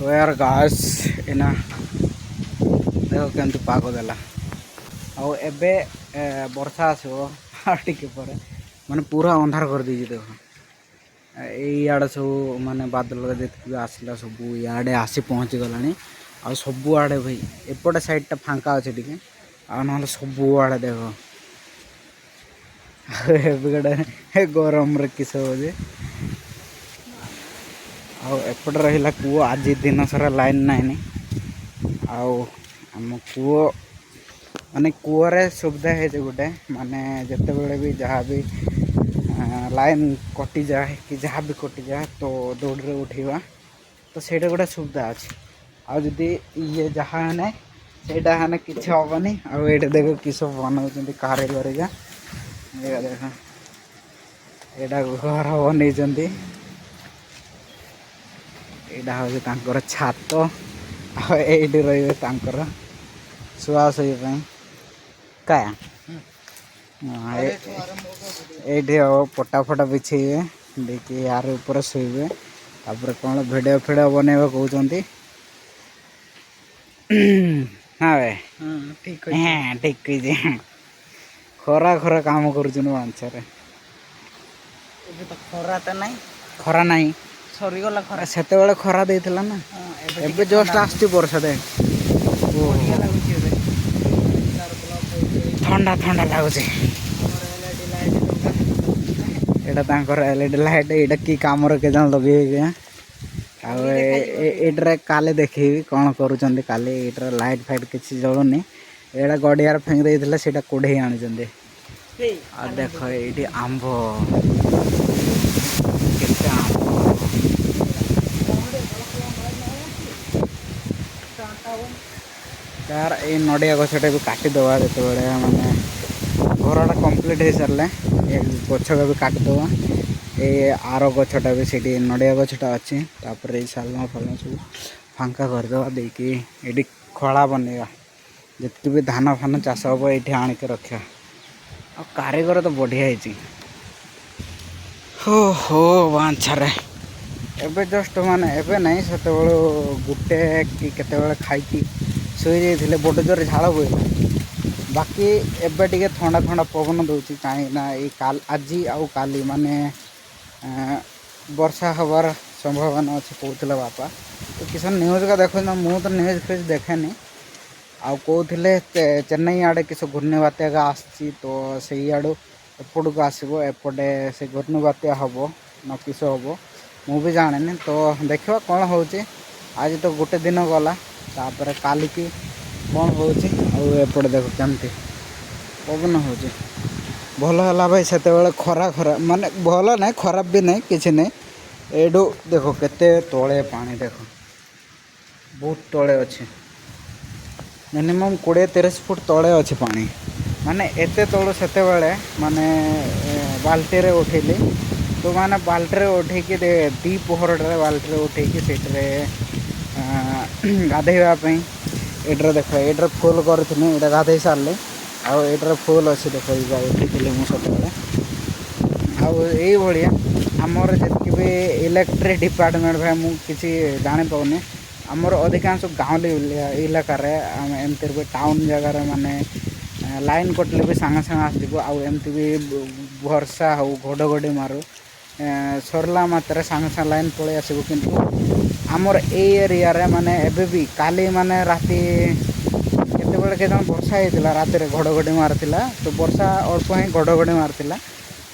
तो यार गाइस एना देखो केमती पाग देला आउ एबे वर्षा आसो टिके पर माने पूरा अंधार कर दी देखो इे सब माने बादल जी आसला सब इे आसी पहुँची गलानी आ सब आड़े भाई एपटे साइडटा फांका अच्छे टे ना सब आड़े देख गोटे गरम किस जे आउट रहा कूओ आज दिन सारा लाइन नाइन आम कूओ माने कूओरे सुविधा है गोटे माने जिते बड़े भी जहाँ भी लाइन कटि जाए कि जहाँ भी कटि जाए तो दौड़ उठा तो सहीटा गोटे सुविधा अच्छे आदि ये जहाँ है सहीटा है कि हेनी आए देख कि सब बनाऊँ कारीगरिका देख यहाँ घर बन यहाँ हूँ छात ये रे शुआ शुई क्या ये पटा फटा बिछे देखिए यार ऊपर शुवे तापर कौन भिडियो फिडियो बनवा कहते हाँ भाई ठीक हाँ ठीक खरा खरा काम कर खरा तो नहीं खरा नहीं सरीगला खरा से खरा देला ना एबे जस्ट आसती वर्षा दे ठंडा ठंडा लगुच यहाँ एलईडी लाइट यहाँ कि कम के लगे आटे काले देखे कौन करुँच काली लाइट फाइट किसी जलुनी यहाँ गड़ियार फेंक देते से कोड़े आनी देख ये आंब केते आंब यार ये नड़िया गछटा भी काटिदे जो मैंने घरटा कम्प्लीट हो सारे गछटा भी काटिदे ये आर गछटा भी सीटी नड़िया गछटा अच्छी तापर ये सालमा फालमा सब फांका करदे देखिए ये खड़ा बनवा जितने भी धान फान चाष हम ये आणिक रखा आ कारीगर तो बढ़िया हो बांछारे एबे जस्ट माने एबे नहीं से गुटे कि केते खाई शुई जाइए बड़ जोर झाड़ बोला बाकी एबे टिके ठंडा ठंडा पवन दूसरी कहीं काल आज आउ काली माने वर्षा हबार संभावना अच्छे कहते बापा तो किसान न्यूज़ का देखो ना मुझे तो न्यूज़ फिज देखेनी आउ कहते चेन्नई आड़े किस घूर्णी बात्या का आसी तो से आड़ू एपट को आसो एपटे से घूर्णी बात्या हम ना किस हम मुझे जाने तो देखा कौन हो आज तो गोटे दिन गला तापर काली की कौन होपटे देख केमती पवन हो भल है भाई से खरा खरा माने भल ना खराब भी नहीं किसी नहीं एडू देख केते तले पानी देख बहुत तले अच्छे मिनिमम 20-30 फुट तले अच्छे पानी माने एते तलू से माने बाल्टी रे उठेली तो माने बाल्टी रे उठेकी दी पहर बाल्टी रे उठेकी से गाधेवाई एड्रे देख एड्रे फुल करी ये गाधे सारे आड्रे फुल अच्छे देख उठी मुझे आई भाया आमर जी भी इलेक्ट्रिक डिपार्टमेंट भाई मुझे जानी पाऊनी आमर अधिकांश गाँवली इलाकार एमती भी टाउन जगार माने लाइन कटले भी सांगे सांगे आसो आमती भी वर्षा हो घड़घड़ी मारू सरला मात्रे सांगे सांगे लाइन पलि आसो कि आमर एरिया रे माने एबे भी काली माने राति केते के वर्षा होता राति घड़घड़ी मारला तो वर्षा अल्प ही घड़घड़ी मारला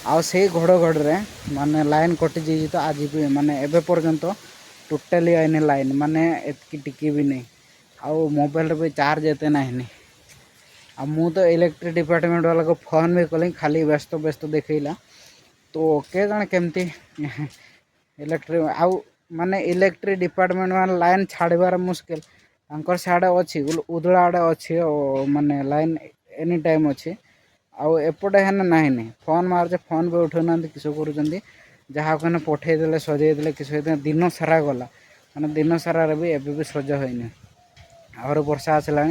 आउ से घड़घड़ी माने लाइन कटि जाइए तो आज भी माने एबे पर्यंत टोटाली आईनी लाइन माने एतकी टिकी भी नहीं आउ मोबाइल भी चार्ज एते नहीं आ मु तो इलेक्ट्रिक डिपार्टमेंट वाला को फोन भी कल खाली व्यस्त व्यस्त देखला तो के जाने केमती इलेक्ट्रिक आउ माने इलेक्ट्रिक डिपार्टमेंट मान लाइन छाड़बार मुश्किल अंकर साड़े अच्छी उदला आड़े अच्छी माने लाइन एनी टाइम अच्छी आउ एपटे है ना फोन मार्चे फोन भी उठा किस कर जहाँ कहने पठेदेले सजेदेले किस दिन सारा गला माने दिन सारा भी एबे भी सज होनी आहर वर्षा आसला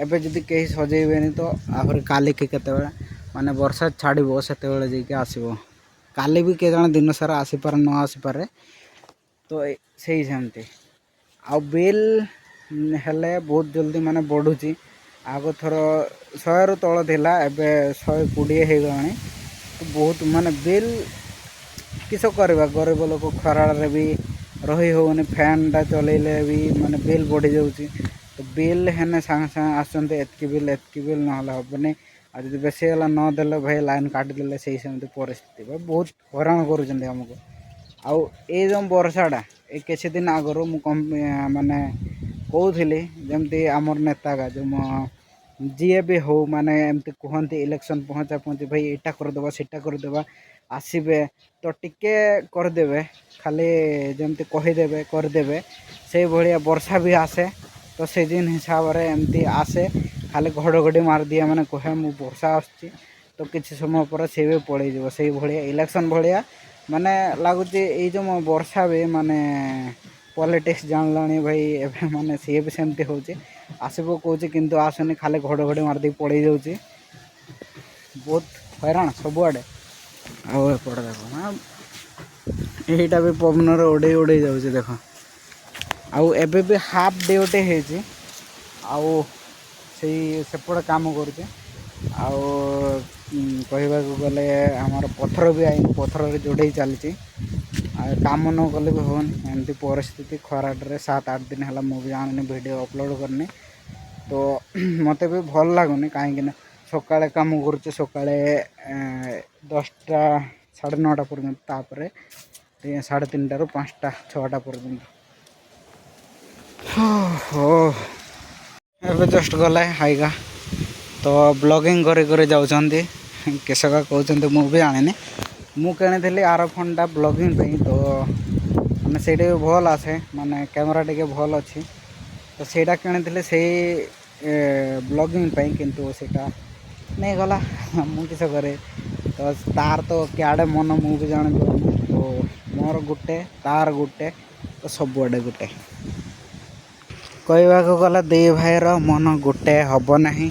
एबे जदि कहीं सजेबेनी तो आहर काली के केतेबेले माने वर्षा छाड़ो से आसो काली भी के जाने दिन सारा आसीपारे न आसीपारे तो सही सेमती ଆଉ ବିଲ୍ ହେଲେ ବହୁତ ଜଲ୍ଦି ମାନେ ବଢ଼ୁଛି। ଆଗ ଥର 100ରୁ ତଳ ଥିଲା, ଏବେ 120 ହେଇଗଲାଣି। ବହୁତ ମାନେ ବିଲ୍ କିସ କରିବା, ଗରିବ ଲୋକ ଖରାରେ ବି ରହି ହେଉନି, ଫ୍ୟାନ୍ଟା ଚଲେଇଲେ ବି ମାନେ ବିଲ୍ ବଢ଼ିଯାଉଛି। ତ ବିଲ୍ ହେଲେ ସାଙ୍ଗେ ସାଙ୍ଗେ ଆସୁଛନ୍ତି ଏତିକି ବିଲ୍ ନହେଲେ ହେବନି। ଆଉ ଯଦି ବେଶୀ ହେଲା ନଦେଲେ ଭାଇ ଲାଇନ୍ କାଟିଦେଲେ ସେଇ ସେମିତି ପରିସ୍ଥିତି, ଭାଇ ବହୁତ ହଇରାଣ କରୁଛନ୍ତି ଆମକୁ। ଆଉ ଏଇ ଯେଉଁ ବର୍ଷାଟା ଏ କିଛି ଦିନ ଆଗରୁ ମୁଁ ମାନେ କହୁଥିଲି, ଯେମିତି ଆମର ନେତାଗା ଯେଉଁ ଯିଏ ବି ହଉ ମାନେ ଏମିତି କୁହନ୍ତି ଇଲେକ୍ସନ୍ ପହଞ୍ଚା ପହଞ୍ଚି ଭାଇ ଏଇଟା କରିଦେବା ସେଇଟା କରିଦେବା, ଆସିବେ ତ ଟିକେ କରିଦେବେ, ଖାଲି ଯେମିତି କହିଦେବେ କରିଦେବେ, ସେଇଭଳିଆ ବର୍ଷା ବି ଆସେ। ତ ସିଜିନ୍ ହିସାବରେ ଏମିତି ଆସେ, ଖାଲି ଘଡ଼ଘଡ଼ି ମାରିଦିଏ, ମାନେ କହେ ମୁଁ ବର୍ଷା ଆସୁଛି, ତ କିଛି ସମୟ ପରେ ସେ ବି ପଳେଇଯିବ। ସେଇଭଳିଆ ଇଲେକ୍ସନ୍ ଭଳିଆ ମାନେ ଲାଗୁଛି। ଏଇ ଯେଉଁ ବର୍ଷା ବି ମାନେ ପଲିଟିକ୍ସ ଜାଣିଲାଣି ଭାଇ ଏବେ, ମାନେ ସିଏ ବି ସେମିତି ହେଉଛି, ଆସିବ କହୁଛି କିନ୍ତୁ ଆସୁନି, ଖାଲି ଘଡ଼ଘଡ଼ି ମାରିଦେଇକି ପଳେଇ ଯାଉଛି। ବହୁତ ହଇରାଣ ସବୁଆଡ଼େ। ଆଉ ଏପଟେ ଦେଖ ଏଇଟା ବି ପବନରେ ଉଡ଼େଇ ଯାଉଛି ଦେଖ। ଆଉ ଏବେ ବି ହାଫ୍ ଡ୍ୟୁଟି ହେଇଛି, ଆଉ ସେଇ ସେପଟେ କାମ କରୁଛି। ଆଉ କହିବାକୁ ଗଲେ ଆମର ପଥର ବି ଆଇନି, ପଥରରେ ଯୋଡ଼େଇ ଚାଲିଛି। ଆଉ କାମ ନ କଲେ ବି ହେଉନି, ଏମିତି ପରିସ୍ଥିତି। ଖରାଟାରେ 7-8 ଦିନ ହେଲା ମୁଁ ବି ଜାଣିନି ଭିଡ଼ିଓ ଅପଲୋଡ଼୍ କରିନି। ତ ମୋତେ ବି ଭଲ ଲାଗୁନି, କାହିଁକିନା ସକାଳେ କାମ କରୁଛି, ସକାଳେ 10ଟା 9:30 ପର୍ଯ୍ୟନ୍ତ, ତାପରେ 3:30ରୁ 5ଟା 6ଟା ପର୍ଯ୍ୟନ୍ତ। ଏବେ ଜଷ୍ଟ ଗଲା ହାଇଗା ତ ବ୍ଲଗିଂ କରି ଯାଉଛନ୍ତି। କେଶକା କହୁଛନ୍ତି ମୁଁ ବି ଆଣିନି, ମୁଁ କିଣିଥିଲି ଆର ଫୋନ୍ଟା ବ୍ଲଗିଂ ପାଇଁ। ତ ମାନେ ସେଇଟା ବି ଭଲ ଆସେ, ମାନେ କ୍ୟାମେରା ଟିକେ ଭଲ ଅଛି, ତ ସେଇଟା କିଣିଥିଲି ସେଇ ବ୍ଲଗିଂ ପାଇଁ। କିନ୍ତୁ ସେଇଟା ନେଇଗଲା, ମୁଁ କିସ କରେ। ତ ତାର ତ କିଆଡ଼େ ମନ ମୁଁ ବି ଜାଣିପାରୁନି। ତ ମୋର ଗୋଟେ, ତାର ଗୋଟେ, ତ ସବୁଆଡ଼େ ଗୋଟେ। କହିବାକୁ ଗଲେ ଦୁଇ ଭାଇର ମନ ଗୋଟେ ହେବ ନାହିଁ,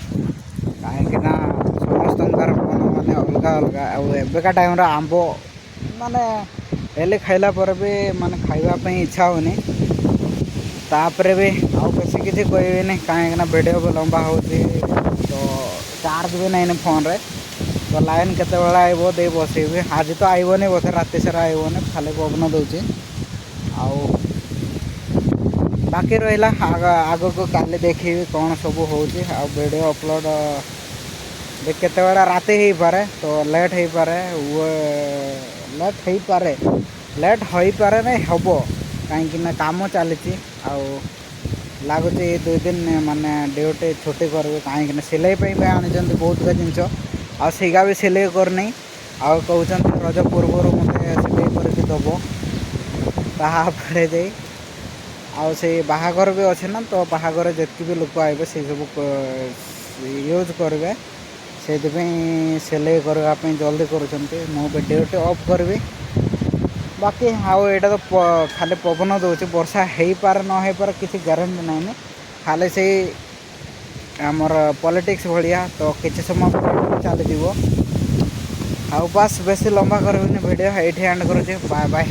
କାହିଁକିନା ସମସ୍ତଙ୍କର ମନ ମାନେ ଅଲଗା ଅଲଗା। ଆଉ ଏବେକା ଟାଇମ୍ର ଆମ୍ବ ମାନେ ହେଲେ ଖାଇଲା ପରେ ବି ମାନେ ଖାଇବା ପାଇଁ ଇଚ୍ଛା ହେଉନି। ତାପରେ ବି ଆଉ ବେଶୀ କିଛି କହିବିନି, କାହିଁକିନା ଭିଡ଼ିଓ ବି ଲମ୍ବା ହେଉଛି। ତ ଚାର୍ଜ ବି ନାହିଁ ଫୋନ୍ରେ, ତ ଲାଇନ୍ କେତେବେଳେ ଆଇବ ଦେଇ ବସେଇବି। ଆଜି ତ ଆଇବନି ବୋଧେ, ରାତି ସାରା ଆଇବନି, ଖାଲି ପବନ ଦେଉଛି। ଆଉ ବାକି ରହିଲା ଆଗକୁ କାଲି ଦେଖିବି କ'ଣ ସବୁ ହେଉଛି। ଆଉ ଭିଡ଼ିଓ ଅପଲୋଡ଼ କେତେବେଳେ ରାତି ହେଇପାରେ, ତ ଲେଟ୍ ହେଇପାରେ, ଲେଟ୍ ହୋଇପାରେ ନାଇଁ ହେବ, କାହିଁକିନା କାମ ଚାଲିଛି। ଆଉ ଲାଗୁଛି ଏଇ 2 ଦିନ ମାନେ ଡ୍ୟୁଟି ଛୁଟି କରିବି, କାହିଁକିନା ସିଲେଇ ପାଇଁ ବି ଆଣିଛନ୍ତି ବହୁତକା ଜିନିଷ। ଆଉ ସେଇଗା ବି ସିଲେଇ କରିନି, ଆଉ କହୁଛନ୍ତି ରଜ ପୂର୍ବରୁ ମୋତେ ସିଲେଇ କରିକି ଦେବ। ତାପରେ ଯାଇ ଆଉ ସେଇ ବାହାଘର ବି ଅଛି ନା, ତ ବାହାଘର ଯେତିକି ବି ଲୋକ ଆସିବେ ସେଇ ସବୁ ୟୁଜ୍ କରିବେ। ସେଇଥିପାଇଁ ସିଲେଇ କରିବା ପାଇଁ ଜଲ୍ଦି କରୁଛନ୍ତି, ମୁଁ ବି ଡ୍ୟୁଟି ଅଫ୍ କରିବି। ବାକି ଆଉ ଏଇଟା ତ ଖାଲି ପବନ ଦେଉଛି, ବର୍ଷା ହେଇପାରେ ନ ହେଇପାରେ କିଛି ଗ୍ୟାରେଣ୍ଟି ନାହିଁ। ଖାଲି ସେଇ ଆମର ପଲିଟିକ୍ସ ଭଳିଆ, ତ କିଛି ସମୟ ପରେ ଚାଲିଯିବ। ଆଉ ବାସ୍ ବେଶୀ ଲମ୍ବା କରିବିନି ଭିଡ଼ିଓ, ଏଇଠି ଏଣ୍ଡ କରୁଛି। Bye bye.